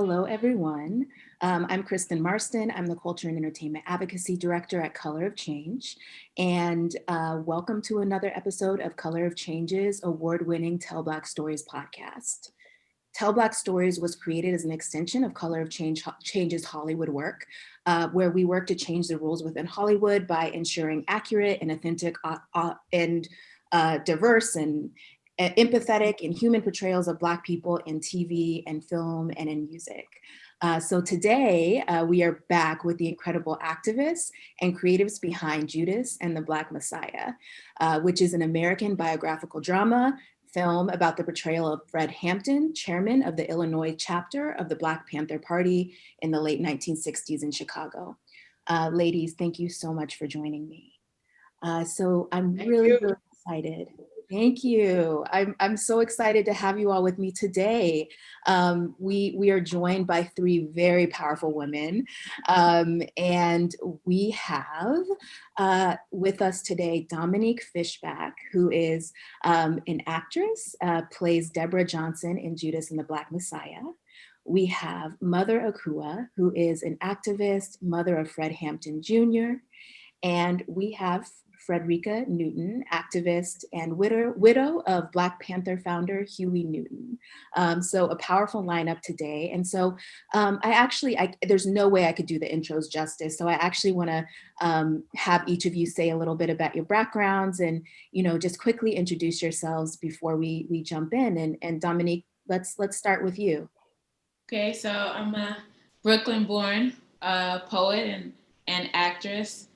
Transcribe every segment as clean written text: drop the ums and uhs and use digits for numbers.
Hello, everyone. I'm Kristen Marston. I'm the Culture and Entertainment Advocacy Director at Color of Change. And welcome to another episode of Color of Change's award-winning Tell Black Stories podcast. Tell Black Stories was created as an extension of Color of Change's Hollywood work, where we work to change the rules within Hollywood by ensuring accurate and authentic and diverse and empathetic and human portrayals of Black people in TV and film and in music. So today we are back with the incredible activists and creatives behind Judas and the Black Messiah, which is an American biographical drama film about the portrayal of Fred Hampton, chairman of the Illinois chapter of the Black Panther Party in the late 1960s in Chicago. Ladies, thank you so much for joining me. So I'm really excited. Thank you. I'm so excited to have you all with me today. We are joined by three very powerful women, and we have with us today Dominique Fishback, who is an actress, plays Deborah Johnson in Judas and the Black Messiah. We have Mother Akua, who is an activist, mother of Fred Hampton Jr., and we have Frederica Newton, activist and widow of Black Panther founder Huey Newton. So a powerful lineup today. And so there's no way I could do the intros justice. So I actually wanna have each of you say a little bit about your backgrounds and, just quickly introduce yourselves before we jump in. And Dominique, let's start with you. Okay, so I'm a Brooklyn-born poet and actress.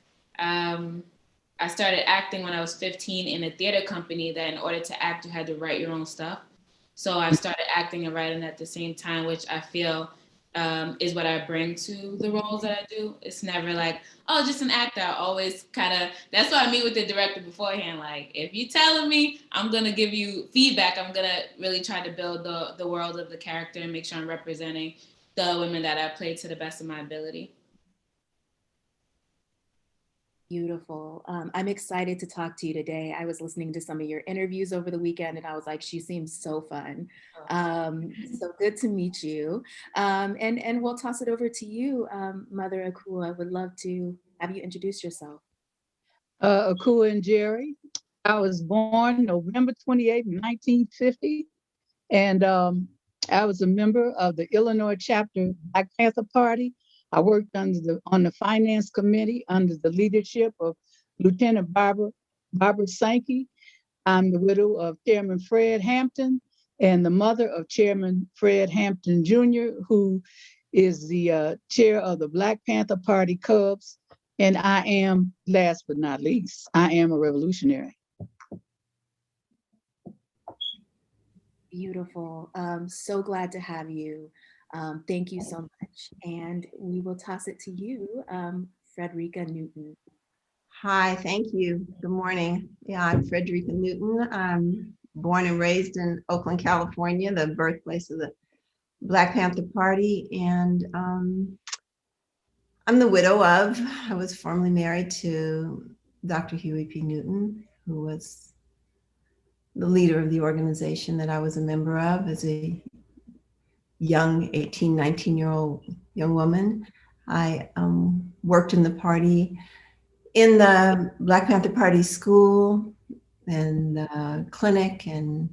I started acting when I was 15 in a theater company that in order to act, you had to write your own stuff. So I started acting and writing at the same time, which I feel is what I bring to the roles that I do. It's never like, oh, just an actor. I always that's why I meet with the director beforehand. Like, if you're telling me, I'm going to give you feedback. I'm going to really try to build the world of the character and make sure I'm representing the women that I play to the best of my ability. Beautiful. I'm excited to talk to you today. I was listening to some of your interviews over the weekend and I was like, she seems so fun. So good to meet you. And we'll toss it over to you, Mother Akua. I would love to have you introduce yourself. Akua and Jerry. I was born November 28, 1950. And I was a member of the Illinois chapter Black Panther Party. I worked on the finance committee under the leadership of Lieutenant Barbara Sankey. I'm the widow of Chairman Fred Hampton and the mother of Chairman Fred Hampton Jr., who is the chair of the Black Panther Party Cubs. And I am, last but not least, I am a revolutionary. Beautiful. So glad to have you. Thank you so much. And we will toss it to you, Frederica Newton. Hi, thank you. Good morning. Yeah, I'm Frederica Newton. I'm born and raised in Oakland, California, the birthplace of the Black Panther Party. And I'm the widow of, I was formerly married to Dr. Huey P. Newton, who was the leader of the organization that I was a member of as a young 18, 19-year-old young woman. I worked in the party, in the Black Panther Party school and the clinic and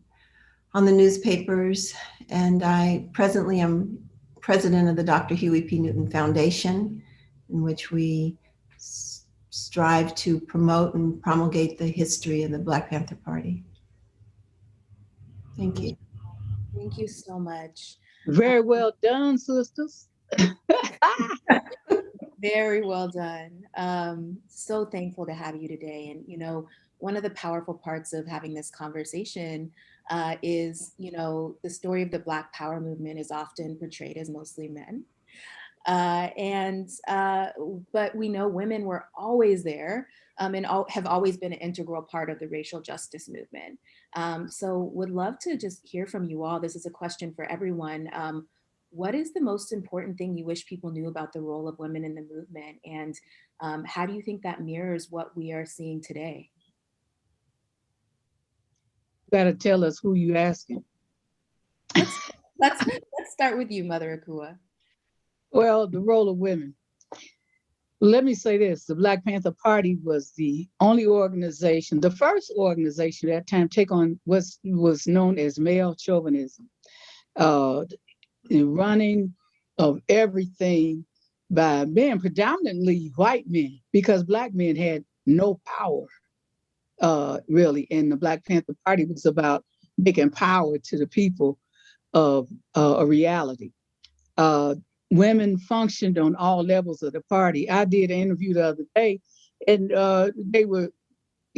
on the newspapers. And I presently am president of the Dr. Huey P. Newton Foundation, in which we strive to promote and promulgate the history of the Black Panther Party. Thank you. Thank you so much. Very well done, sisters. Very well done. So thankful to have you today. And, one of the powerful parts of having this conversation is, the story of the Black Power movement is often portrayed as mostly men. But we know women were always there and have always been an integral part of the racial justice movement. So would love to just hear from you all. This is a question for everyone. What is the most important thing you wish people knew about the role of women in the movement? And how do you think that mirrors what we are seeing today? You gotta tell us who you asking. Let's start with you, Mother Akua. Well, the role of women. Let me say this, the Black Panther Party was the only organization, the first organization at that time take on was known as male chauvinism, the running of everything by men, predominantly white men, because Black men had no power, really. And the Black Panther Party was about making power to the people of a reality. Women functioned on all levels of the party. I did an interview the other day, and they were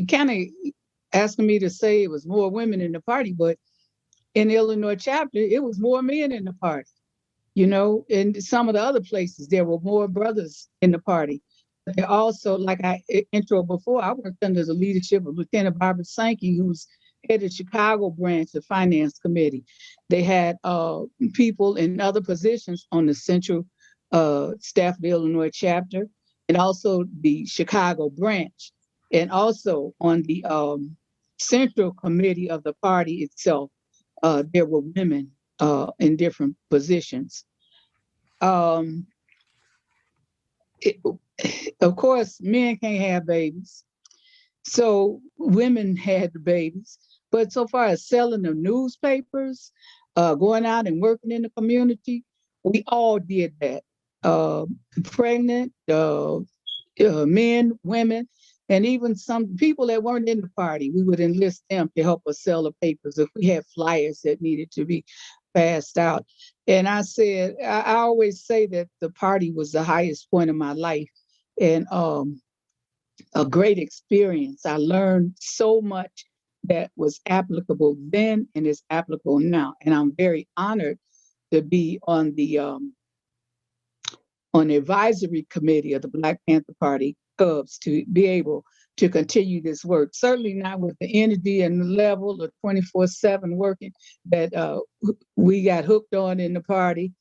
kind of asking me to say it was more women in the party, but in the Illinois chapter, it was more men in the party. You know, in some of the other places, there were more brothers in the party. But there also, like I intro before, I worked under the leadership of Lieutenant Barbara Sankey, who's head of Chicago branch of Finance Committee. They had people in other positions on the central staff of the Illinois chapter, and also the Chicago branch, and also on the central committee of the party itself. There were women in different positions. Of course, men can't have babies, so women had the babies. But so far as selling the newspapers, going out and working in the community, we all did that. Pregnant, men, women, and even some people that weren't in the party, we would enlist them to help us sell the papers if we had flyers that needed to be passed out. And I said, I always say that the party was the highest point of my life, and a great experience. I learned so much that was applicable then and is applicable now. And I'm very honored to be on the advisory committee of the Black Panther Party Cubs to be able to continue this work. Certainly not with the energy and the level of 24/7 working that we got hooked on in the party.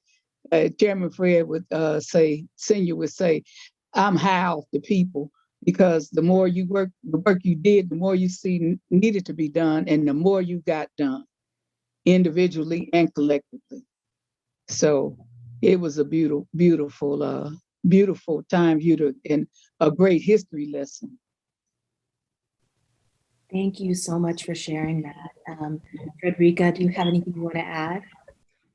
Chairman Fred would say, Senior would say, I'm high off the people, because the more you work, the work you did, the more you see needed to be done, and the more you got done individually and collectively. So it was a beautiful, beautiful time, and a great history lesson. Thank you so much for sharing that. Frederica, do you have anything you want to add?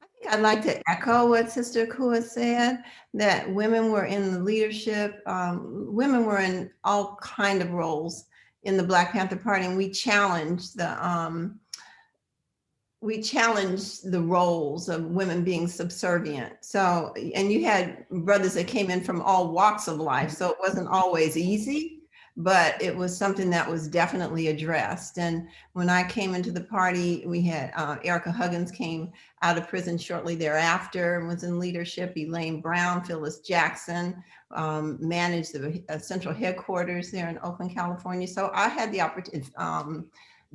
I think I'd like to echo what Sister Akua said, that women were in the leadership, women were in all kind of roles in the Black Panther Party, and we challenged the roles of women being subservient. So, and you had brothers that came in from all walks of life, so it wasn't always easy, but it was something that was definitely addressed. And when I came into the party, we had Erica Huggins came out of prison shortly thereafter and was in leadership. Elaine Brown, Phyllis Jackson managed the central headquarters there in Oakland, California. So I had the opportunity,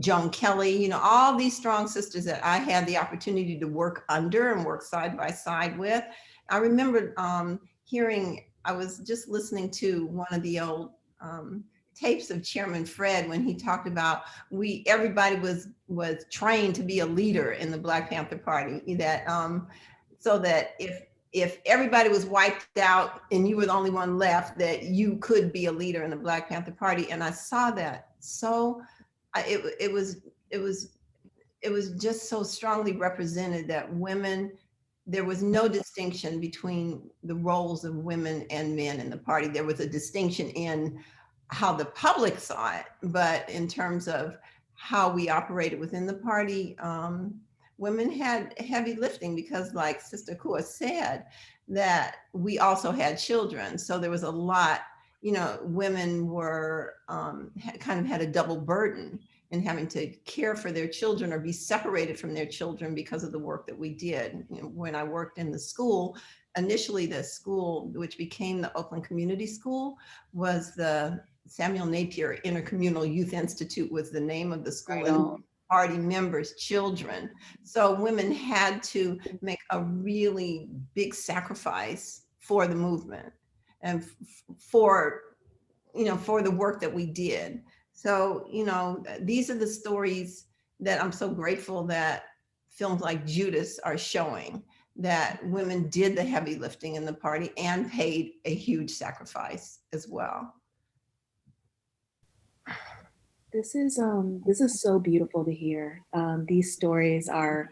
Joan Kelly, you know, all these strong sisters that I had the opportunity to work under and work side by side with. I remember hearing, I was just listening to one of the old tapes of Chairman Fred when he talked about everybody was trained to be a leader in the Black Panther Party, that so that if everybody was wiped out and you were the only one left, that you could be a leader in the Black Panther Party. And I saw that so it was just so strongly represented that women, there was no distinction between the roles of women and men in the party. There was a distinction in how the public saw it, but in terms of how we operated within the party, women had heavy lifting, because like Sister Akua said, that we also had children. So there was a lot, you know, women were kind of had a double burden in having to care for their children or be separated from their children because of the work that we did. You know, when I worked in the school, initially the school, which became the Oakland Community School, was the Samuel Napier Intercommunal Youth Institute was the name of the school. Right and on. party members' children. So women had to make a really big sacrifice for the movement and for, you know, for the work that we did. So, you know, these are the stories that I'm so grateful that films like Judas are showing, that women did the heavy lifting in the party and paid a huge sacrifice as well. This is so beautiful to hear. These stories are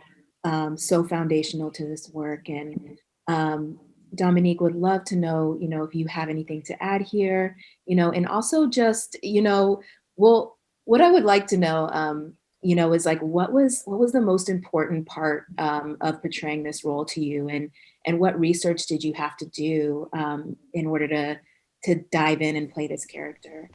so foundational to this work, and Dominique, would love to know, if you have anything to add here, and also just, well, what I would like to know, is like, what was the most important part of portraying this role to you, and what research did you have to do in order to dive in and play this character?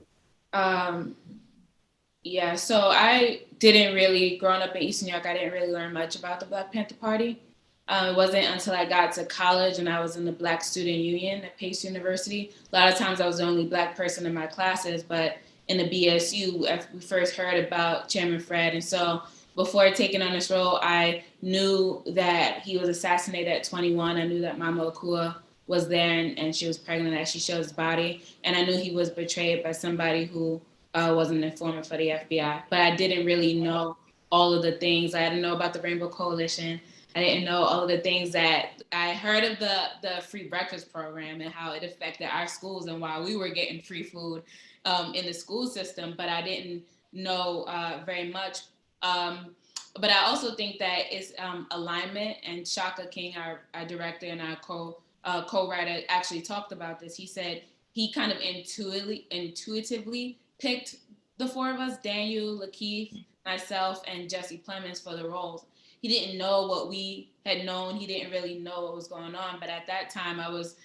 Yeah, so I didn't really, growing up in Eastern New York, I didn't really learn much about the Black Panther Party. It wasn't until I got to college and I was in the Black Student Union at Pace University. A lot of times I was the only Black person in my classes, but in the BSU, we first heard about Chairman Fred. And so before taking on this role, I knew that he was assassinated at 21. I knew that Mama Akua was there and she was pregnant as she showed his body. And I knew he was betrayed by somebody who was an informant for the FBI. But I didn't really know all of the things. I didn't know about the Rainbow Coalition. I didn't know all of the things that I heard of the free breakfast program and how it affected our schools and why we were getting free food in the school system, but I didn't know very much. But I also think that it's alignment, and Shaka King, our director and our co-writer, actually talked about this. He said he kind of intuitively picked the four of us, Daniel, Lakeith, myself, and Jesse Plemons, for the roles. He didn't know what we had known. He didn't really know what was going on. But at that time, I was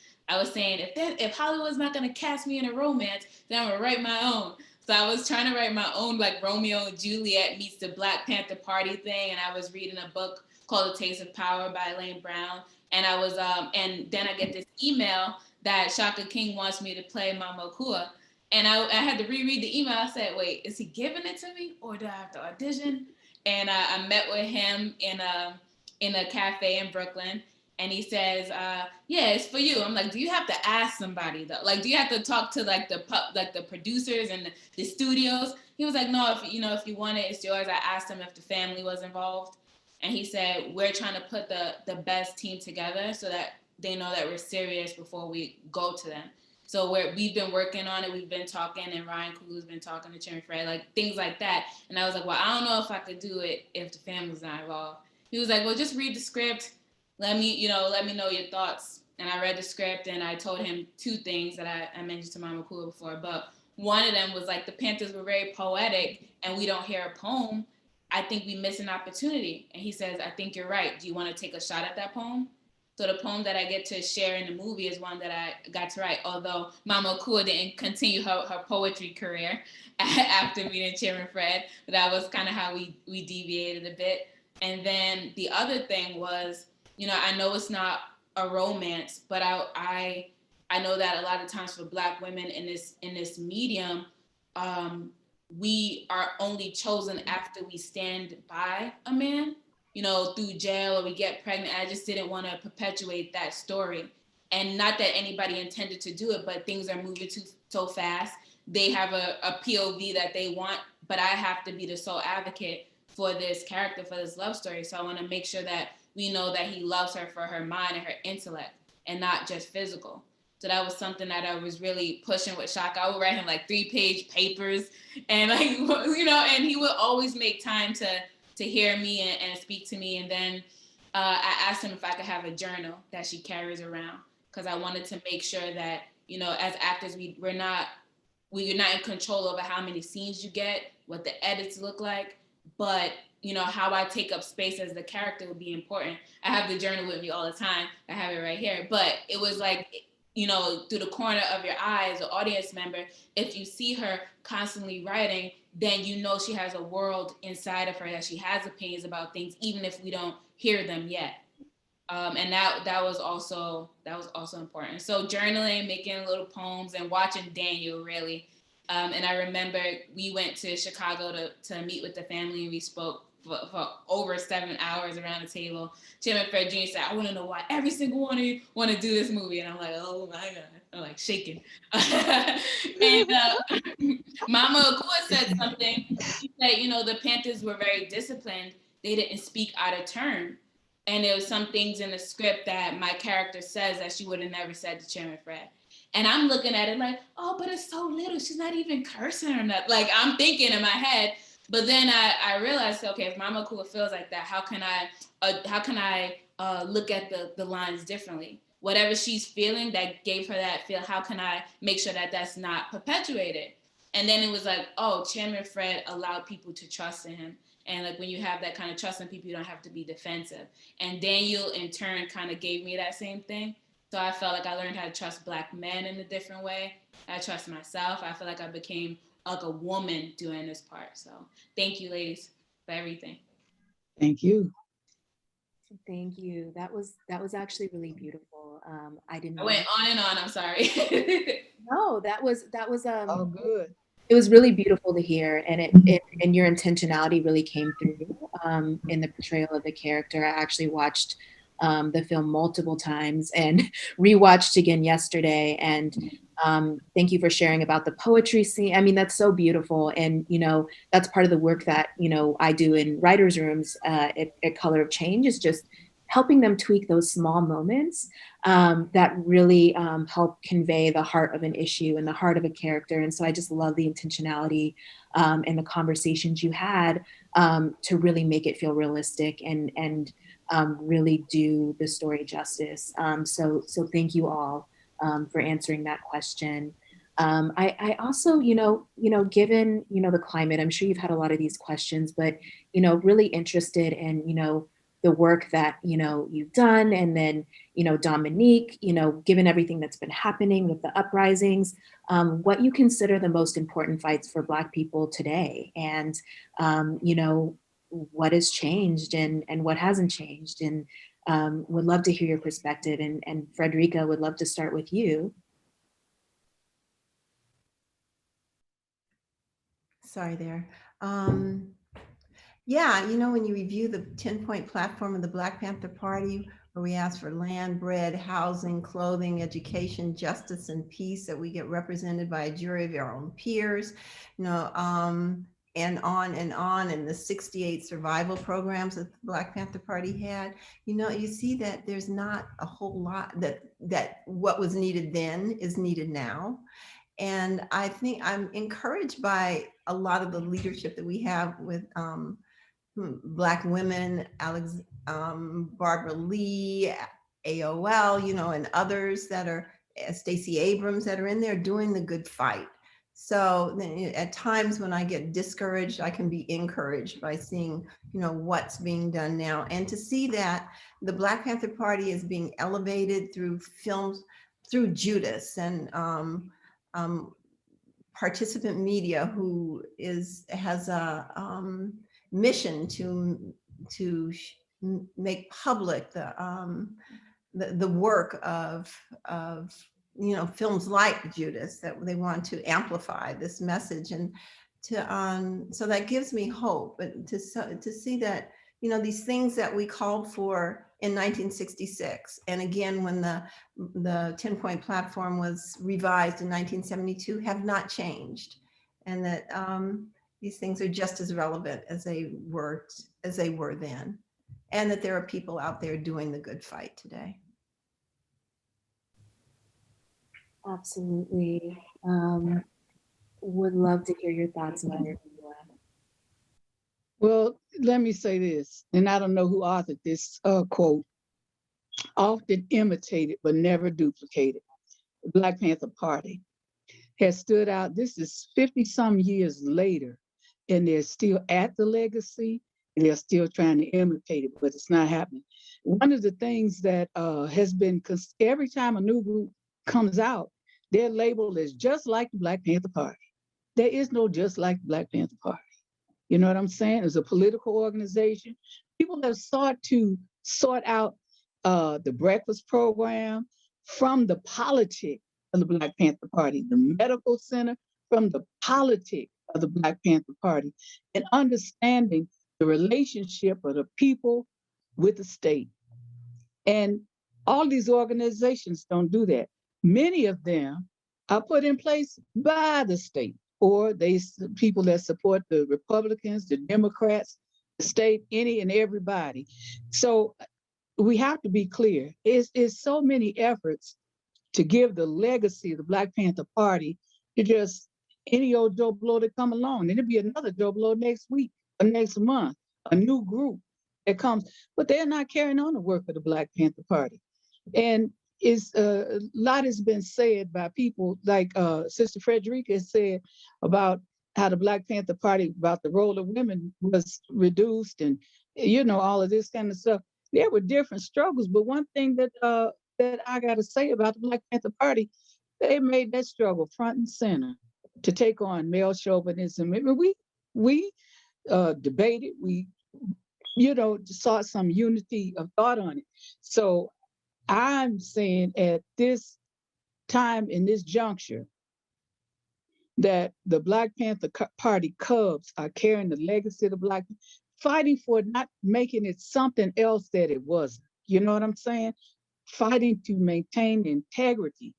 saying, if Hollywood's not going to cast me in a romance, then I'm going to write my own. So I was trying to write my own, like, Romeo and Juliet meets the Black Panther Party thing. And I was reading a book called The Taste of Power by Elaine Brown. And I was, and then I get this email that Shaka King wants me to play Mama Akua. And I had to reread the email. I said, wait, is he giving it to me or do I have to audition? And I met with him in a cafe in Brooklyn. And he says, yeah, it's for you. I'm like, do you have to ask somebody though? Like, do you have to talk to the producers and the studios? He was like, no, if you want it, it's yours. I asked him if the family was involved. And he said, we're trying to put the best team together so that they know that we're serious before we go to them. So we've been working on it. We've been talking, and Ryan Coogler's been talking to Chairman Fred, like things like that. And I was like, well, I don't know if I could do it if the family's not involved. He was like, well, just read the script. Let me know your thoughts. And I read the script, and I told him two things that I mentioned to Mama Akua before. But one of them was like, the Panthers were very poetic, and we don't hear a poem. I think we miss an opportunity. And he says, I think you're right. Do you want to take a shot at that poem? So the poem that I get to share in the movie is one that I got to write, although Mama Akua didn't continue her poetry career after meeting Chairman Fred. But that was kind of how we deviated a bit. And then the other thing was, I know it's not a romance, but I know that a lot of times for Black women in this medium, we are only chosen after we stand by a man, through jail or we get pregnant. I just didn't want to perpetuate that story. And not that anybody intended to do it, but things are moving so fast. They have a POV that they want, but I have to be the sole advocate for this character, for this love story. So I want to make sure that we know that he loves her for her mind and her intellect and not just physical. So that was something that I was really pushing with Shaka. I would write him like 3-page papers and and he would always make time to hear me and speak to me. And then I asked him if I could have a journal that she carries around, because I wanted to make sure that, as actors, we're not in control over how many scenes you get, what the edits look like, but how I take up space as the character would be important. I have the journal with me all the time. I have it right here. But it was like, through the corner of your eye as an audience member, if you see her constantly writing, then she has a world inside of her, that she has opinions about things, even if we don't hear them yet. And that was also important. So journaling, making little poems, and watching Daniel really. And I remember we went to Chicago to meet with the family, and we spoke for over 7 hours around the table. Chairman Fred Jr. said, I want to know why every single one of you want to do this movie. And I'm like, oh my God. I'm like shaking. And Mama Akua said something. She said, the Panthers were very disciplined. They didn't speak out of turn. And there was some things in the script that my character says that she would have never said to Chairman Fred. And I'm looking at it like, oh, but it's so little. She's not even cursing or nothing. Like, I'm thinking in my head. But then I realized, okay, if Mama Akua feels like that, how can I look at the lines differently? Whatever she's feeling that gave her that feel, how can I make sure that that's not perpetuated? And then it was like, oh, Chairman Fred allowed people to trust in him. And like when you have that kind of trust in people, you don't have to be defensive. And Daniel, in turn, kind of gave me that same thing. So I felt like I learned how to trust Black men in a different way. I trust myself. I feel like I became like a woman doing this part. So thank you, ladies, for everything. Thank you. Thank you. That was actually really beautiful. I went on and on. I'm sorry. No, that was Oh, good. It was really beautiful to hear, and and your intentionality really came through in the portrayal of the character. I actually watched the film multiple times and rewatched again yesterday. And thank you for sharing about the poetry scene. I mean, that's so beautiful, and that's part of the work that I do in writers' rooms at Color of Change, is just helping them tweak those small moments that really help convey the heart of an issue and the heart of a character. And so I just love the intentionality and the conversations you had to really make it feel realistic and really do the story justice. So thank you all for answering that question. I also, given, the climate, I'm sure you've had a lot of these questions, but, really interested in, the work that, you've done. And then, Dominique, given everything that's been happening with the uprisings, what you consider the most important fights for Black people today, and, what has changed and what hasn't changed. And would love to hear your perspective. And Frederica, would love to start with you. Sorry there. Yeah, when you review the 10-point platform of the Black Panther Party, where we ask for land, bread, housing, clothing, education, justice, and peace, that we get represented by a jury of our own peers, and on, and the 68 survival programs that the Black Panther Party had, you see that there's not a whole lot that what was needed then is needed now. And I think I'm encouraged by a lot of the leadership that we have with Black women, Barbara Lee, AOL, and others that are, Stacey Abrams, that are in there doing the good fight. So at times when I get discouraged, I can be encouraged by seeing, what's being done now, and to see that the Black Panther Party is being elevated through films, through Judas and Participant Media, who has a mission to make public the work of films like Judas, that they want to amplify this message, and to so that gives me hope. But to see that these things that we called for in 1966, and again when the 10-point platform was revised in 1972, have not changed, and that these things are just as relevant as they were then, and that there are people out there doing the good fight today. Absolutely. Would love to hear your thoughts on it. Well, let me say this, and I don't know who authored this quote: often imitated but never duplicated. The Black Panther Party has stood out. This is 50 some years later, and they're still at the legacy, and they're still trying to imitate it, but it's not happening. One of the things that has been, because every time a new group comes out, they're labeled as just like the Black Panther Party. There is no just like the Black Panther Party. You know what I'm saying? It's a political organization. People have sought to sort out the breakfast program from the politics of the Black Panther Party, the medical center from the politics of the Black Panther Party, and understanding the relationship of the people with the state. And all these organizations don't do that. Many of them are put in place by the state, or people that support the Republicans, the Democrats, the state, any and everybody. So we have to be clear. It's so many efforts to give the legacy of the Black Panther Party to just any old Joe Blow that come along. And it'll be another Joe Blow next week or next month, a new group that comes, but they're not carrying on the work of the Black Panther Party. And it's a lot has been said by people like Sister Frederica said about how the Black Panther Party, about the role of women was reduced, and all of this kind of stuff. There were different struggles, but one thing that I got to say about the Black Panther Party, they made that struggle front and center to take on male chauvinism. I mean, we debated, we sought some unity of thought on it. So I'm saying at this time, in this juncture, that the Black Panther Party Cubs are carrying the legacy of the Black, fighting for not making it something else that it wasn't. You know what I'm saying? Fighting to maintain the integrity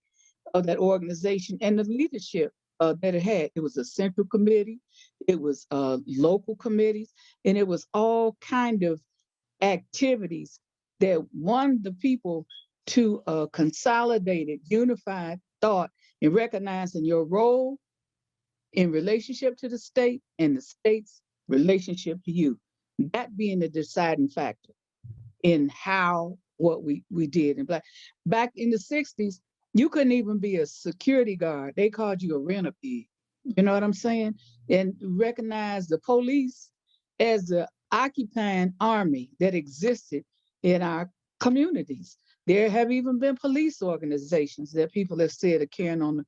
of that organization and the leadership that it had. It was a central committee, it was local committees, and it was all kind of activities that won the people to a consolidated, unified thought and recognizing your role in relationship to the state and the state's relationship to you. That being the deciding factor in what we did in Black. Back in the 60s, you couldn't even be a security guard. They called you a rent-a-pig. You know what I'm saying? And recognize the police as the occupying army that existed in our communities. There have even been police organizations that people have said are carrying on the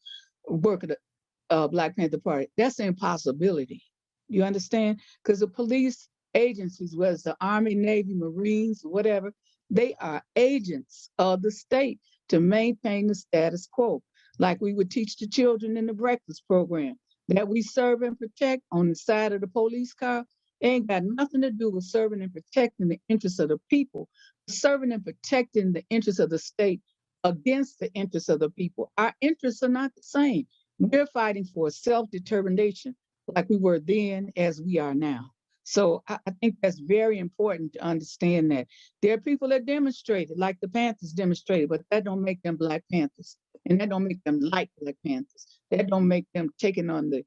work of the Black Panther Party. That's an impossibility. You understand? Because the police agencies, whether it's the Army, Navy, Marines, whatever, they are agents of the state to maintain the status quo. Like we would teach the children in the breakfast program, that we serve and protect on the side of the police car ain't got nothing to do with serving and protecting the interests of the people, serving and protecting the interests of the state against the interests of the people. Our interests are not the same. We're fighting for self-determination like we were then as we are now. So I think that's very important to understand that. There are people that demonstrated, like the Panthers demonstrated, but that don't make them Black Panthers. And that don't make them like Black Panthers. That don't make them taking on the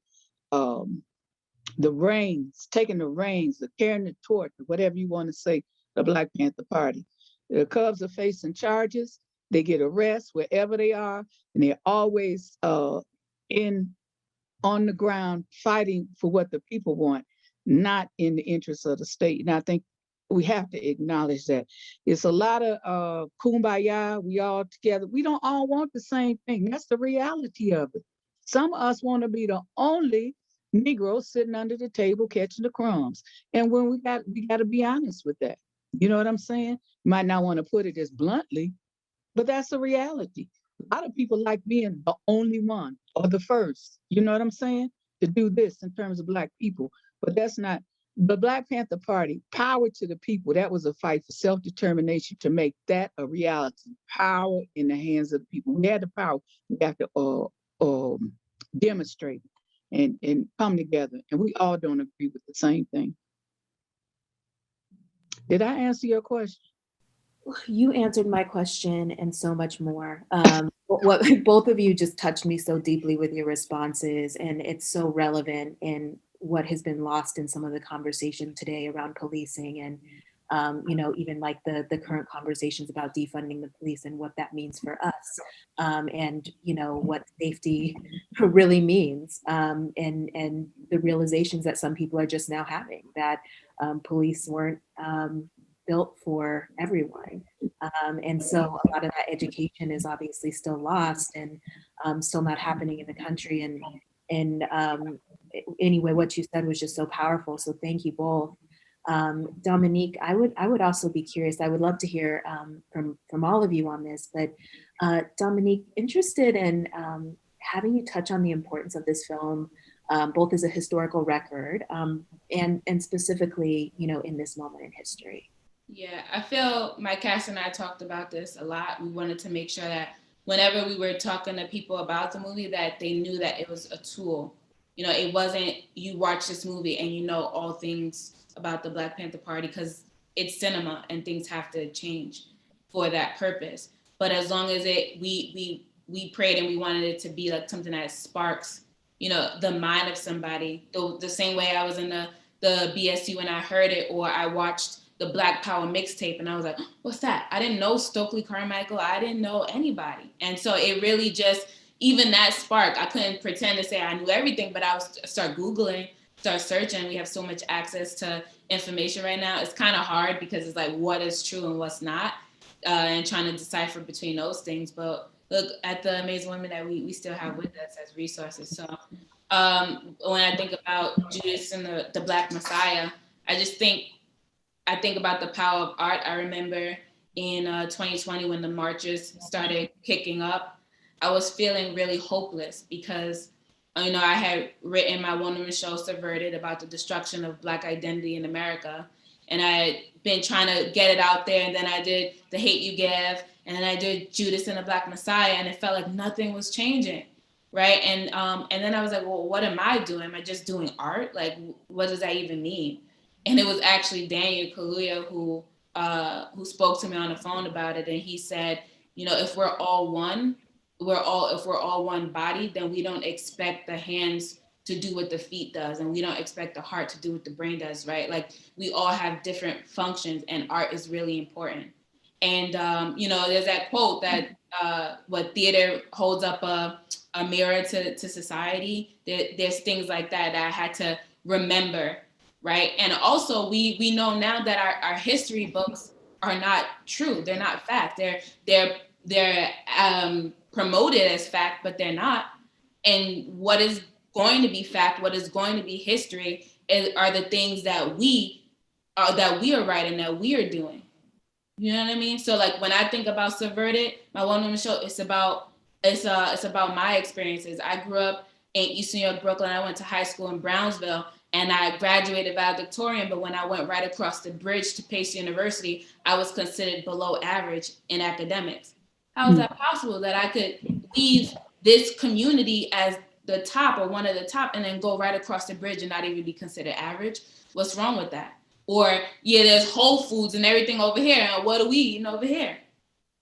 reins, the carrying the torch, whatever you want to say, the Black Panther Party. The Cubs are facing charges. They get arrested wherever they are, and they're always on the ground fighting for what the people want, not in the interests of the state. And I think we have to acknowledge that. It's a lot of kumbaya, we all together. We don't all want the same thing. That's the reality of it. Some of us want to be the only Negro sitting under the table catching the crumbs. And when we got to be honest with that. You know what I'm saying? You might not want to put it as bluntly, but that's a reality. A lot of people like being the only one or the first, you know what I'm saying, to do this in terms of Black people. But that's not the Black Panther Party. Power to the people. That was a fight for self-determination to make that a reality. Power in the hands of the people. We had the power. We have to demonstrate and come together. And we all don't agree with the same thing. Did I answer your question? You answered my question and so much more. What both of you just touched me so deeply with your responses, and it's so relevant in what has been lost in some of the conversation today around policing and even like the current conversations about defunding the police and what that means for us, and what safety really means, and the realizations that some people are just now having, that police weren't built for everyone. And so a lot of that education is obviously still lost and still not happening in the country. And anyway, what you said was just so powerful. So thank you both. Dominique, I would also be curious. I would love to hear from all of you on this, but Dominique, interested in having you touch on the importance of this film, both as a historical record and specifically, in this moment in history. Yeah, I feel my cast and I talked about this a lot. We wanted to make sure that whenever we were talking to people about the movie, that they knew that it was a tool. It wasn't you watch this movie and you know all things about the Black Panther Party, because it's cinema and things have to change for that purpose. But as long as we prayed and we wanted it to be like something that sparks, you know, the mind of somebody, the same way I was in the BSU and I heard it, or I watched the Black Power mixtape and I was like, what's that? I didn't know Stokely Carmichael. I didn't know anybody. And so it really just, even that spark, I couldn't pretend to say I knew everything, but I would start Googling, start searching. We have so much access to information right now. It's kind of hard because it's like, what is true and what's not, and trying to decipher between those things. But look at the amazing women that we still have with us as resources. So when I think about Judas and the Black Messiah, I think about the power of art. I remember in 2020 when the marches started kicking up, I was feeling really hopeless because, you know, I had written my one-woman show, Subverted, about the destruction of Black identity in America. And I had been trying to get it out there. And then I did The Hate U Give. And then I did Judas and the Black Messiah. And it felt like nothing was changing, right? And then I was like, well, what am I doing? Am I just doing art? Like, what does that even mean? And it was actually Daniel Kaluuya who spoke to me on the phone about it. And he said, you know, if we're all one body, then we don't expect the hands to do what the feet does. And we don't expect the heart to do what the brain does, right? Like we all have different functions and art is really important. And, you know, there's that quote that what theater holds up a mirror to society. There's things like that I had to remember. Right. And also we know now that our history books are not true. They're not fact. They're promoted as fact, but they're not. And what is going to be fact, what is going to be history are the things that we are writing, that we are doing. You know what I mean? So like when I think about Subverted, my one-woman show, it's about my experiences. I grew up in East New York, Brooklyn. I went to high school in Brownsville. And I graduated valedictorian, but when I went right across the bridge to Pace University, I was considered below average in academics. How is that possible that I could leave this community as the top or one of the top and then go right across the bridge and not even be considered average? What's wrong with that? Or, yeah, there's Whole Foods and everything over here, and what are we eating over here?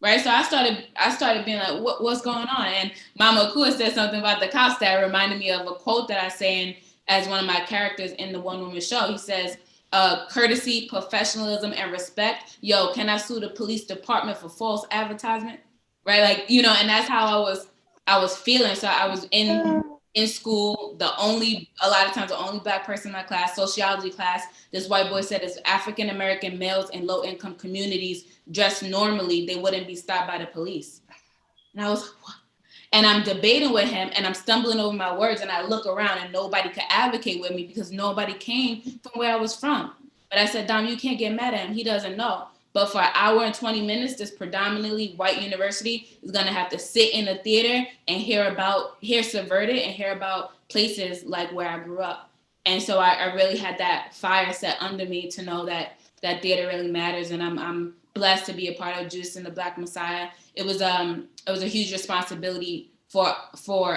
Right? So I started being like, what's going on? And Mama Akua said something about the cops that reminded me of a quote that I say as one of my characters in the one-woman show. He says, courtesy, professionalism, and respect. Yo, can I sue the police department for false advertisement? Right? Like, you know, and that's how I was feeling. So I was in school, a lot of times the only Black person in my class, sociology class. This white boy said, as African-American males in low-income communities dressed normally, they wouldn't be stopped by the police. And I was like, what? And I'm debating with him and I'm stumbling over my words and I look around and nobody could advocate with me because nobody came from where I was from. But I said, Dom, you can't get mad at him. He doesn't know. But for an hour and 20 minutes, this predominantly white university is going to have to sit in a theater and hear Subverted and hear about places like where I grew up. And so I really had that fire set under me to know that theater really matters. And I'm blessed to be a part of Judas and the Black Messiah. It was a huge responsibility for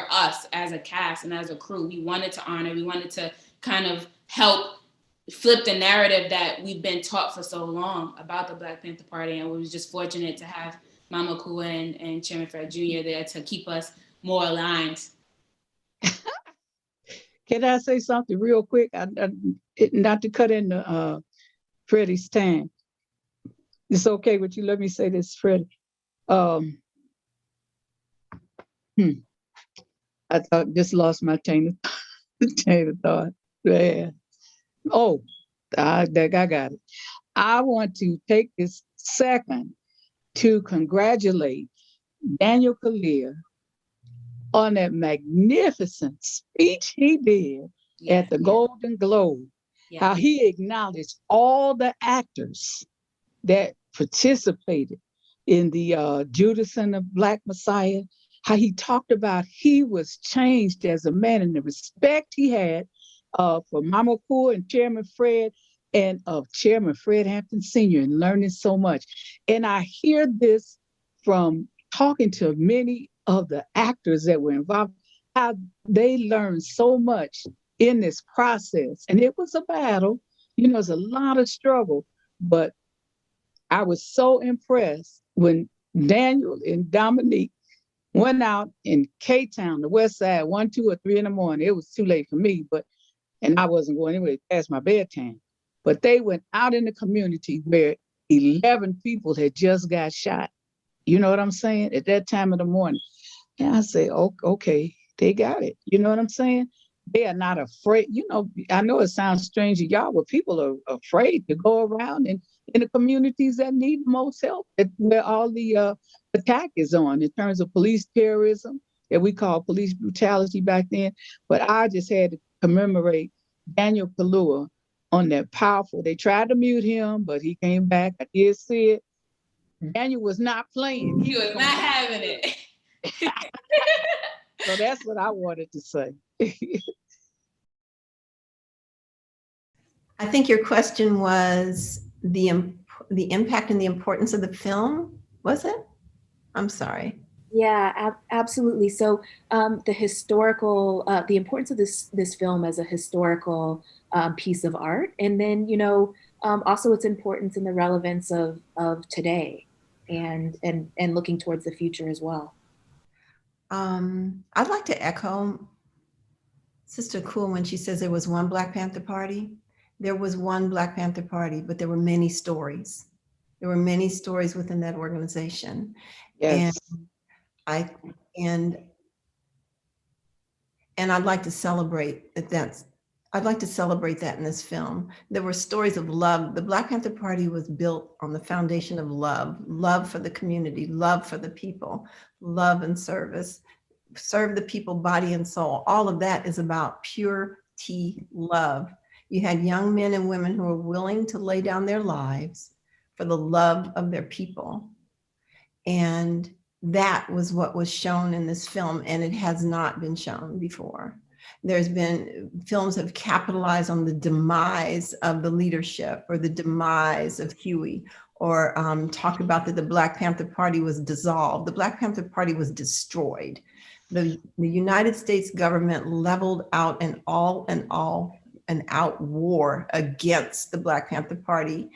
us as a cast and as a crew. We wanted to honor, we wanted to kind of help flip the narrative that we've been taught for so long about the Black Panther Party. And we was just fortunate to have Mama Akua and Chairman Fred Jr. there to keep us more aligned. Can I say something real quick? Not to cut into Freddie's time. It's okay with you. Let me say this, Freddie. I just lost my chain of thought. Yeah. Oh, I got it. I want to take this second to congratulate Daniel Kaluuya on that magnificent speech he did at the Golden Globe. How he acknowledged all the actors that participated in the Judas and the Black Messiah, how he talked about he was changed as a man and the respect he had for Mama Akua and Chairman Fred and of Chairman Fred Hampton Sr. and learning so much. And I hear this from talking to many of the actors that were involved, how they learned so much in this process. And it was a battle, you know, it's a lot of struggle, but I was so impressed when Daniel and Dominique went out in K-Town, the West Side, 1, 2, or 3 in the morning. It was too late for me, and I wasn't going anywhere past my bedtime. But they went out in the community where 11 people had just got shot. You know what I'm saying? At that time of the morning. And I say, oh, okay, they got it. You know what I'm saying? They are not afraid. You know, I know it sounds strange to y'all, but people are afraid to go around in the communities that need the most help, where all the attack is on in terms of police terrorism that we call police brutality back then. But I just had to commemorate Daniel Kaluuya on that powerful. They tried to mute him, but he came back. I did see it. Daniel was not playing. He was not having it. So that's what I wanted to say. I think your question was the impact and the importance of the film, was it? I'm sorry. Yeah, absolutely. So the historical, the importance of this film as a historical piece of art, and then also its importance and the relevance of today, and looking towards the future as well. I'd like to echo Sister Akua when she says there was one Black Panther Party. There was one Black Panther Party, but there were many stories. There were many stories within that organization. Yes. And I'd like to celebrate that. I'd like to celebrate that in this film. There were stories of love. The Black Panther Party was built on the foundation of love for the community, love for the people, love and service, serve the people, body and soul. All of that is about pure T love. You had young men and women who were willing to lay down their lives for the love of their people. And that was what was shown in this film, and it has not been shown before. There's been films have capitalized on the demise of the leadership or the demise of Huey, or talk about that the Black Panther Party was dissolved. The Black Panther Party was destroyed. The United States government leveled out an all-out war against the Black Panther Party.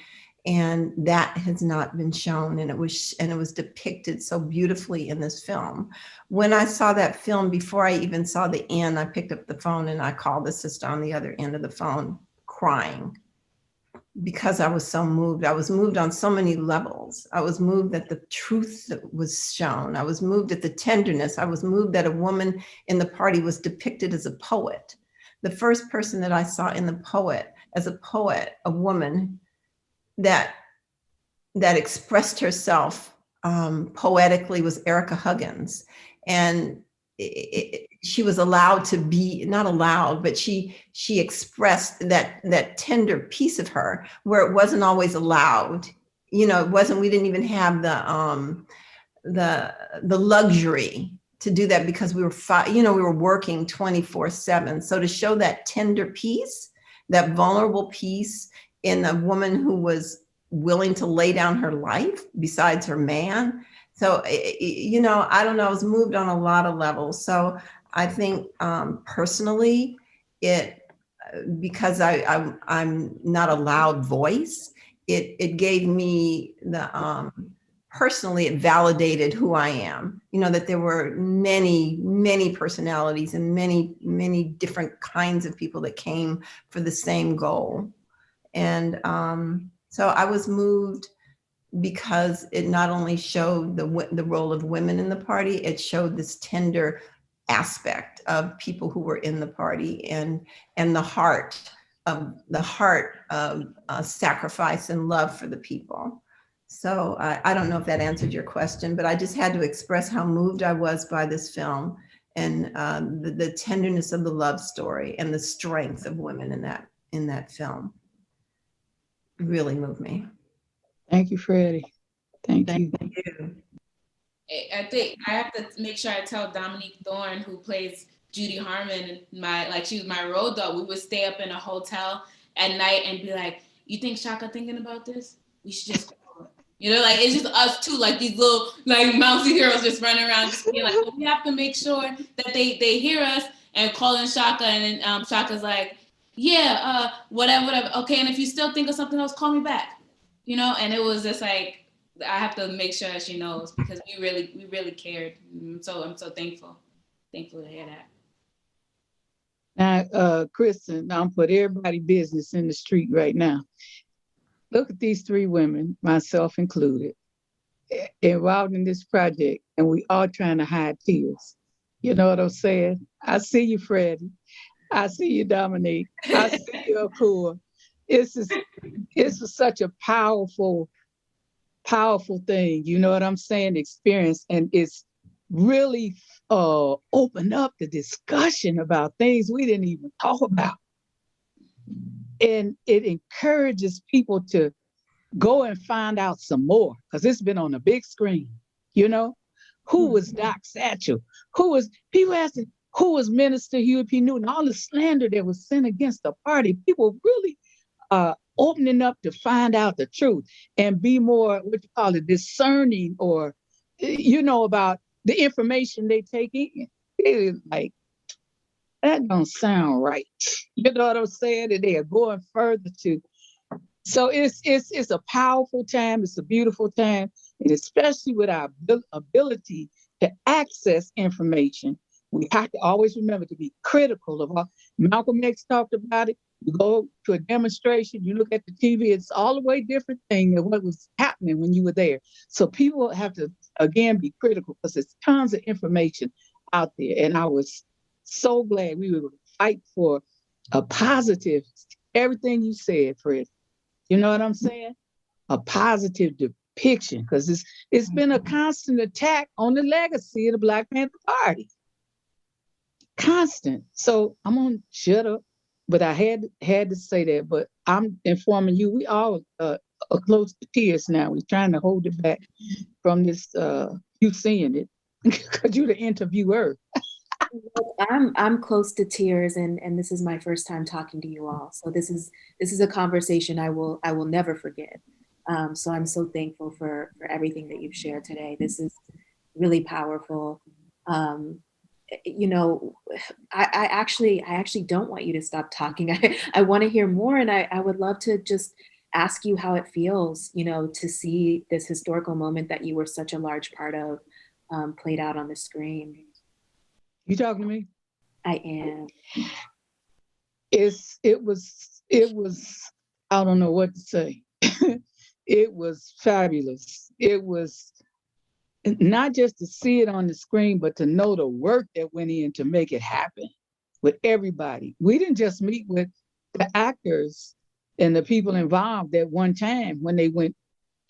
And that has not been shown, and it was depicted so beautifully in this film. When I saw that film, before I even saw the end, I picked up the phone and I called the sister on the other end of the phone, crying, because I was so moved. I was moved on so many levels. I was moved at the truth that was shown. I was moved at the tenderness. I was moved that a woman in the party was depicted as a poet. The first person that I saw in the poet, as a poet, a woman that expressed herself poetically, was Erica Huggins. And she was allowed to be, not allowed, but she expressed that tender piece of her where it wasn't always allowed. You know, we didn't even have the luxury to do that because we were working 24/7. So to show that tender piece, that vulnerable piece, in a woman who was willing to lay down her life besides her man. So, I don't know, I was moved on a lot of levels. So I think personally, because I'm not a loud voice, it gave me personally, it validated who I am, that there were many, many personalities and many, many different kinds of people that came for the same goal. And so I was moved because it not only showed the role of women in the party, it showed this tender aspect of people who were in the party and the heart of sacrifice and love for the people. So I don't know if that answered your question, but I just had to express how moved I was by this film and the tenderness of the love story and the strength of women in that film. Really moved me. Thank you, Freddie. Thank you. I think I have to make sure I tell Dominique Thorne, who plays Judy Harmon, she was my road dog. We would stay up in a hotel at night and be like, "You think Shaka thinking about this? We should just call her." It's just us two, like these little mousy girls just running around, just being like, "Well, we have to make sure that they hear us," and calling Shaka, and then Shaka's like, "Yeah, whatever. Okay, and if you still think of something else, call me back." you know, and it was just like, I have to make sure she knows because we really cared. I'm so thankful to hear that. Now, Kristen, I'm put everybody business in the street right now. Look at these three women, myself included, involved in this project, and we all trying to hide tears. You know what I'm saying? I see you, Freddie. I see you, Dominique. I see you, Akua. It's such a powerful thing. You know what I'm saying? Experience, and it's really opened up the discussion about things we didn't even talk about, and it encourages people to go and find out some more because it's been on a big screen. You know, who was Doc Satchel? Who was people asking? Who was Minister Huey P. Newton? All the slander that was sent against the party. People really opening up to find out the truth and be more, what you call it, discerning, or, you know, about the information they take in. It's like, that don't sound right. You know what I'm saying? And they are going further to. So it's a powerful time. It's a beautiful time. And especially with our ability to access information, we have to always remember to be critical of all. Malcolm X talked about it. You go to a demonstration, you look at the TV, it's all a way different thing than what was happening when you were there. So people have to, again, be critical because there's tons of information out there. And I was so glad we were able to fight for a positive, everything you said, Fred. You know what I'm saying? A positive depiction, because it's been a constant attack on the legacy of the Black Panther Party. Constant. So I'm gonna shut up, but I had to say that. But I'm informing you, we all are close to tears now. We're trying to hold it back from this. You seeing it because you're the interviewer. I'm close to tears, and this is my first time talking to you all. So this is a conversation I will never forget. So I'm so thankful for everything that you've shared today. This is really powerful. You know, I actually don't want you to stop talking. I want to hear more, and I would love to just ask you how it feels, you know, to see this historical moment that you were such a large part of played out on the screen. You talking to me? I am. It was, I don't know what to say. It was fabulous. It was not just to see it on the screen, but to know the work that went in to make it happen with everybody. We didn't just meet with the actors and the people involved at one time when they went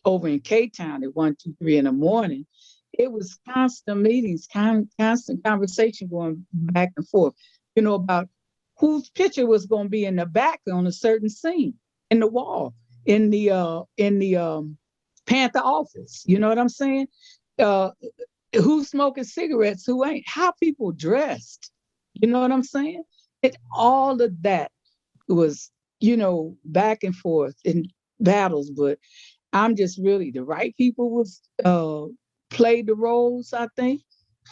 over in K-Town at 1, 2, 3 in the morning. It was constant meetings, constant conversation going back and forth, you know, about whose picture was going to be in the back on a certain scene, in the wall, in the Panther office. You know what I'm saying? Who's smoking cigarettes, who ain't, how people dressed. You know what I'm saying? All of that was, you know, back and forth in battles, but I'm just really, the right people was played the roles, I think,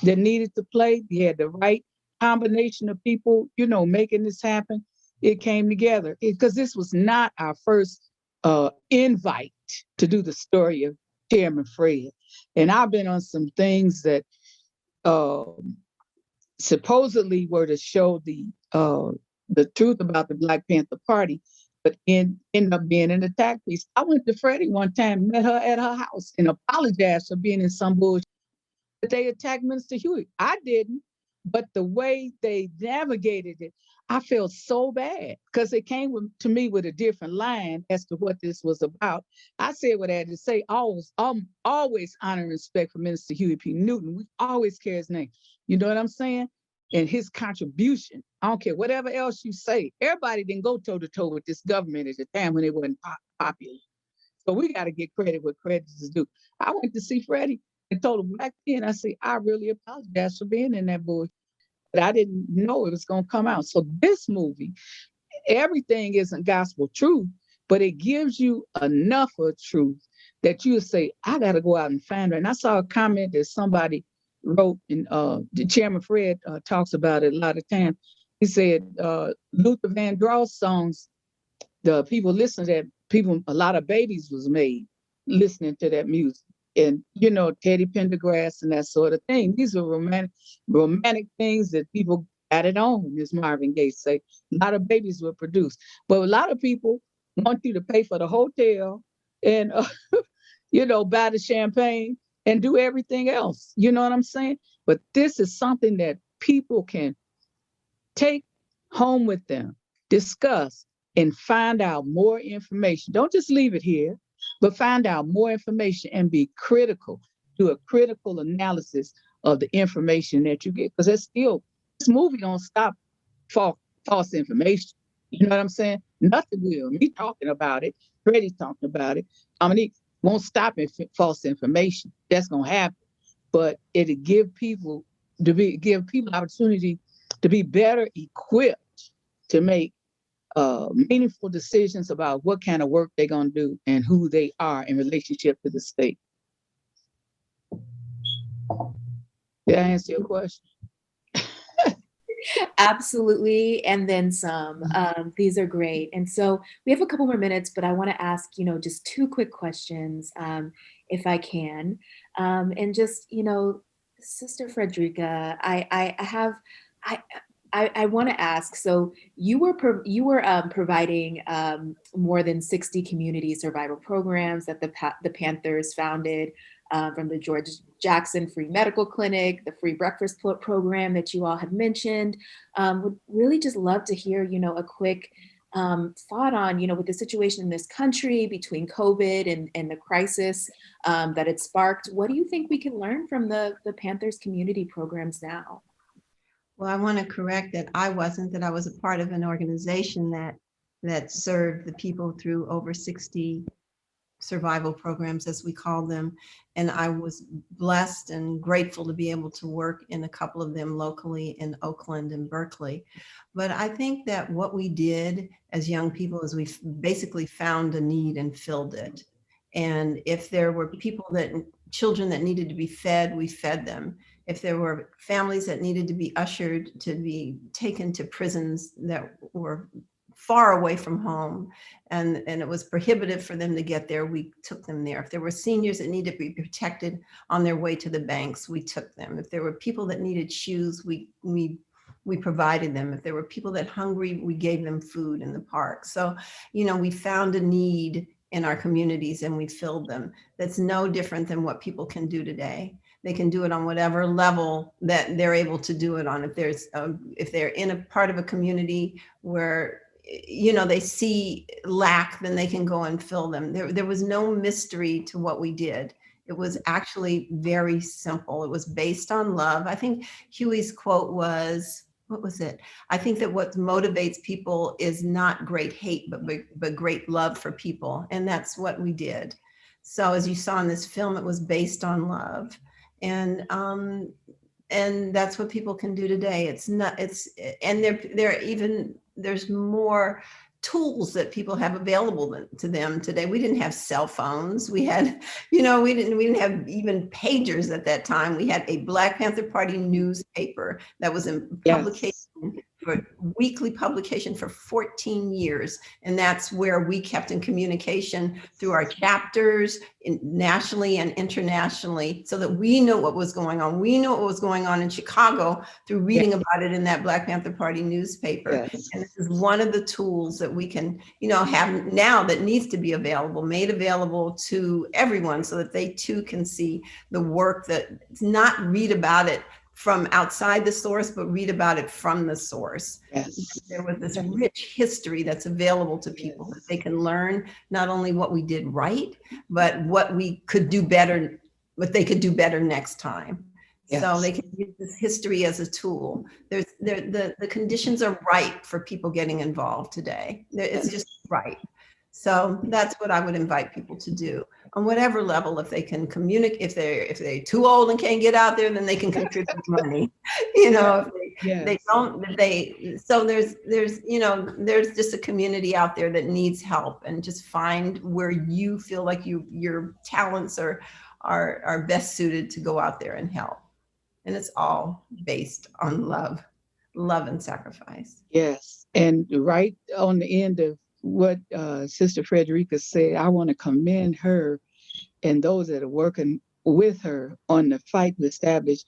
that needed to play. You had the right combination of people, you know, making this happen. It came together because this was not our first invite to do the story of Chairman Fred. And I've been on some things that supposedly were to show the truth about the Black Panther Party, but ended up being an attack piece. I went to Freddie one time, met her at her house, and apologized for being in some bullshit. But they attacked Minister Huey. I didn't, but the way they navigated it, I felt so bad because it came to me with a different line as to what this was about. I said what I had to say. Always honor and respect for Minister Huey P. Newton. We always carry his name. You know what I'm saying? And his contribution. I don't care whatever else you say. Everybody didn't go toe to toe with this government at the time when it wasn't popular. So we got to get credit where credit is due. I went to see Freddie and told him back then, I said, I really apologize for being in that bullshit. But I didn't know it was going to come out. So this movie, everything isn't gospel truth, but it gives you enough of truth that you say, I got to go out and find her. And I saw a comment that somebody wrote, and Chairman Fred talks about it a lot of times. He said, Luther Vandross songs, the people listen to that a lot of babies was made listening to that music. And, Teddy Pendergrass and that sort of thing. These are romantic things that people got it on, as Marvin Gaye say. A lot of babies were produced. But a lot of people want you to pay for the hotel and, buy the champagne and do everything else. You know what I'm saying? But this is something that people can take home with them, discuss, and find out more information. Don't just leave it here, but find out more information and be critical. Do a critical analysis of the information that you get. Because this movie don't stop false information. You know what I'm saying? Nothing will. Me talking about it, Freddie talking about it, Dominique won't stop false information. That's gonna happen. But it'll give people opportunity to be better equipped to make meaningful decisions about what kind of work they're going to do and who they are in relationship to the state. Did I answer your question? Absolutely, and then some. These are great. And so we have a couple more minutes, but I want to ask, just two quick questions, if I can. And just, Sister Frederica, I want to ask, so you were providing more than 60 community survival programs that the Panthers founded, from the George Jackson Free Medical Clinic, the Free Breakfast Program that you all have mentioned. Would really just love to hear, a quick thought on, with the situation in this country between COVID and the crisis that it sparked. What do you think we can learn from the Panthers community programs now? Well, I want to correct that I was a part of an organization that served the people through over 60 survival programs, as we call them. And I was blessed and grateful to be able to work in a couple of them locally in Oakland and Berkeley. But I think that what we did as young people is we basically found a need and filled it. And if there were children that needed to be fed, we fed them. If there were families that needed to be ushered to be taken to prisons that were far away from home and it was prohibitive for them to get there, we took them there. If there were seniors that needed to be protected on their way to the banks, we took them. If there were people that needed shoes, we provided them. If there were people that hungry, we gave them food in the park. So, we found a need in our communities and we filled them. That's no different than what people can do today. They can do it on whatever level that they're able to do it on. If they're in a part of a community where they see lack, then they can go and fill them. There was no mystery to what we did. It was actually very simple. It was based on love. I think Huey's quote was, what was it? I think that what motivates people is not great hate, but great love for people. And that's what we did. So as you saw in this film, it was based on love. And that's what people can do today. There's more tools that people have available to them today. We didn't have cell phones. We had, we didn't have even pagers at that time. We had a Black Panther Party newspaper that was in publication, for weekly publication for 14 years. And that's where we kept in communication through our chapters nationally and internationally, so that we know what was going on. We know what was going on in Chicago through reading about it in that Black Panther Party newspaper. Yes. And this is one of the tools that we can, have now that needs to be made available to everyone, so that they too can see the work, that not read about it from outside the source, but read about it from the source. Yes. There was this rich history that's available to people, that they can learn not only what we did right, but what we could do better, what they could do better next time. Yes. So they can use this history as a tool. The conditions are right for people getting involved today. It's just right. So that's what I would invite people to do on whatever level. If they can communicate, if they're too old and can't get out there, then they can contribute money. If they don't, so there's just a community out there that needs help, and just find where you feel like your talents are best suited to go out there and help. And it's all based on love and sacrifice. Yes. And right on the end of what Sister Frederica said, I want to commend her and those that are working with her on the fight to establish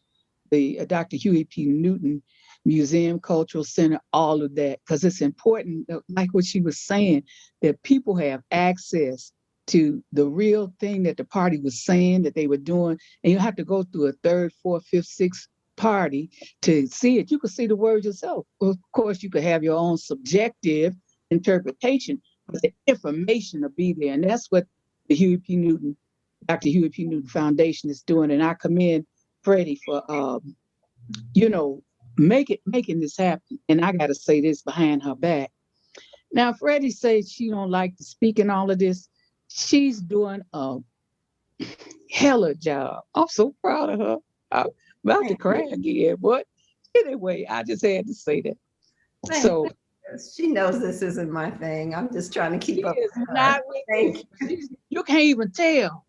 the Dr. Huey P. Newton Museum, Cultural Center, all of that, because it's important, like what she was saying, that people have access to the real thing that the party was saying that they were doing. And you have to go through a third, fourth, fifth, sixth party to see it. You can see the words yourself. Well, of course, you could have your own subjective interpretation, but the information will be there. And that's what the Huey P. Newton, Dr. Huey P. Newton Foundation is doing. And I commend Freddie for, making this happen. And I got to say this behind her back. Now, Freddie says she don't like to speak and all of this. She's doing a hella job. I'm so proud of her. I'm about to cry again, but anyway, I just had to say that. So she knows this isn't my thing. I'm just trying to keep up with her. Not with Thank you. You can't even tell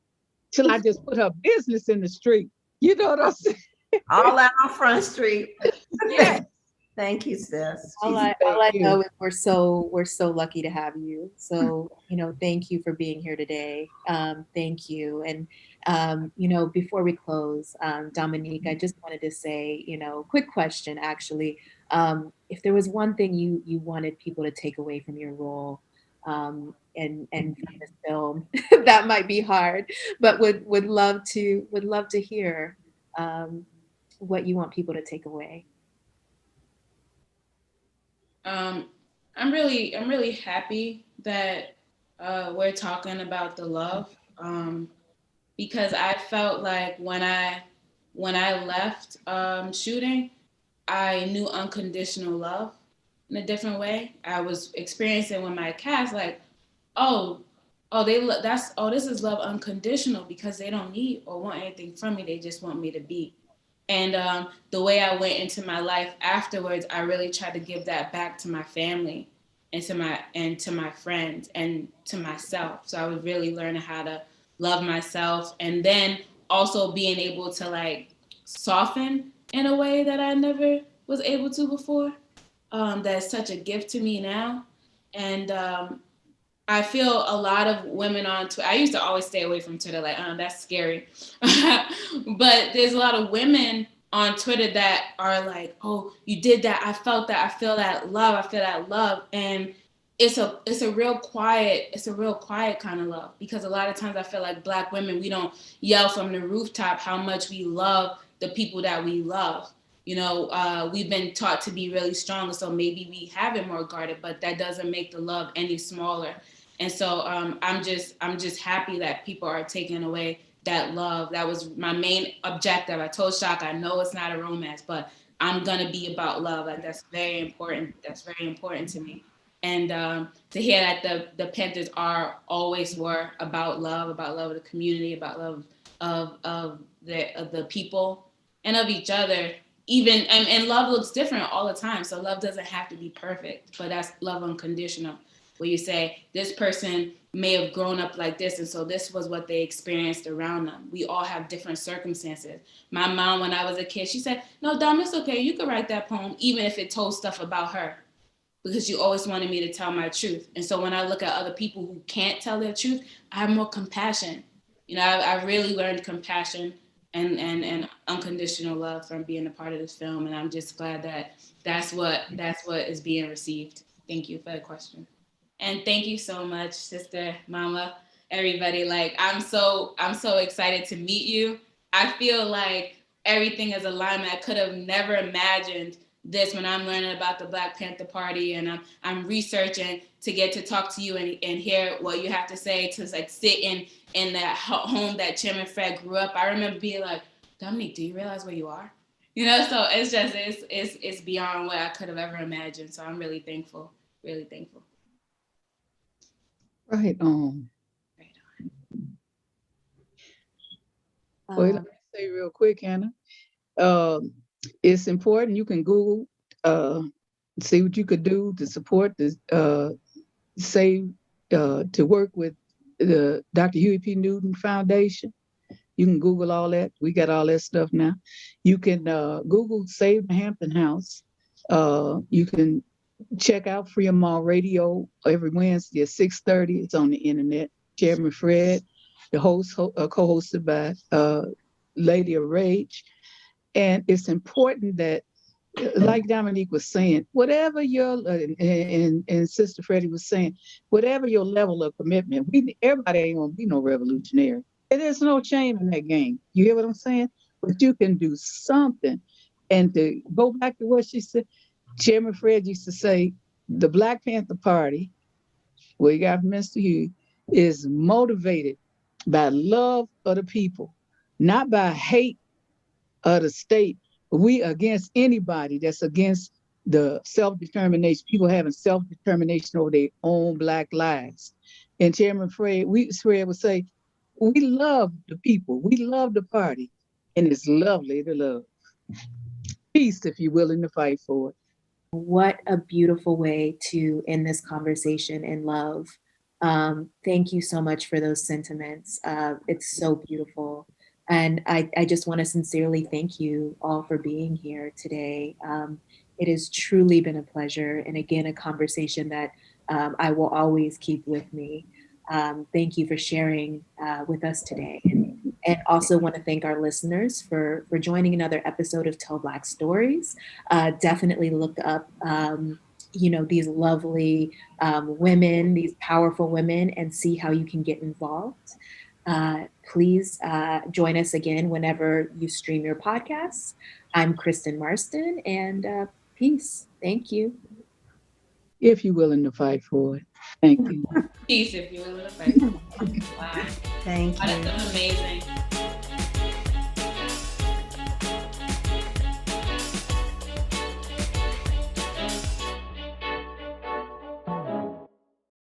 till I just put her business in the street. You know what I'm saying? All out on Front Street. Yeah. Thank you, sis. All I know is we're so lucky to have you. So, thank you for being here today. Thank you. And, before we close, Dominique, I just wanted to say, quick question, actually. If there was one thing you wanted people to take away from your role and from this film, that might be hard, but would love to hear what you want people to take away. I'm really happy that we're talking about the love, because I felt like when I left shooting, I knew unconditional love in a different way. I was experiencing with my cast like, this is love unconditional, because they don't need or want anything from me. They just want me to be. And the way I went into my life afterwards, I really tried to give that back to my family and to my friends and to myself. So I was really learning how to love myself, and then also being able to like soften in a way that I never was able to before. That's such a gift to me now. And I feel a lot of women on Twitter, I used to always stay away from Twitter, like, that's scary. But there's a lot of women on Twitter that are like, oh, you did that. I felt that. I feel that love. And it's a real quiet kind of love, because a lot of times I feel like Black women, we don't yell from the rooftop how much we love the people that we love. We've been taught to be really strong, so maybe we have it more guarded, but that doesn't make the love any smaller. And so I'm just happy that people are taking away that love. That was my main objective. I told Shaka, I know it's not a romance, but I'm gonna be about love. Like that's very important. That's very important to me. And to hear that the Panthers always were about love of the community, about love of the people and of each other. Even and love looks different all the time. So love doesn't have to be perfect, but that's love unconditional, where you say this person may have grown up like this, and so this was what they experienced around them. We all have different circumstances. My mom, when I was a kid, she said, no, Dom, it's okay. You can write that poem, even if it told stuff about her, because you always wanted me to tell my truth. And so when I look at other people who can't tell their truth, I have more compassion. I really learned compassion and unconditional love from being a part of this film. And I'm just glad that that's what is being received. Thank you for the question. And thank you so much, sister, mama, everybody. Like, I'm so excited to meet you. I feel like everything is alignment. I could have never imagined this when I'm learning about the Black Panther Party, and I'm researching to get to talk to you and hear what you have to say, to like sit in that home that Chairman Fred grew up. I remember being like, Dominique, do you realize where you are? So it's just, it's beyond what I could have ever imagined. So I'm really thankful, really thankful. Right on. Well, let me say real quick, Hannah. It's important. You can Google, see what you could do to support this, to work with the Dr. Huey P. Newton Foundation. You can Google all that. We got all that stuff now. You can Google Save the Hampton House. You can check out Fremont Radio every Wednesday at 6:30. It's on the internet. Chairman Fred, the host, co-hosted by Lady of Rage. And it's important that, like Dominique was saying, whatever your, and Sister Freddie was saying, whatever your level of commitment, everybody ain't gonna be no revolutionary. And there's no shame in that game. You hear what I'm saying? But you can do something. And to go back to what she said, Chairman Fred used to say, the Black Panther Party, where you got Mr. Huey, is motivated by love of the people, not by hate of the state. We against anybody that's against the self-determination, people having self-determination over their own Black lives. And Chairman Fred would say, we love the people, we love the party, and it's lovely to love. Peace if you're willing to fight for it. What a beautiful way to end this conversation in love. Thank you so much for those sentiments. It's so beautiful. And I just want to sincerely thank you all for being here today. It has truly been a pleasure. And again, a conversation that I will always keep with me. Thank you for sharing with us today. And also want to thank our listeners for joining another episode of Tell Black Stories. Definitely look up, these lovely women, these powerful women, and see how you can get involved. Please join us again whenever you stream your podcasts. I'm Kristen Marston, and peace. Thank you. If you're willing to fight for it. Thank you. Peace if you're willing to fight for it. Wow. Thank you. That's amazing.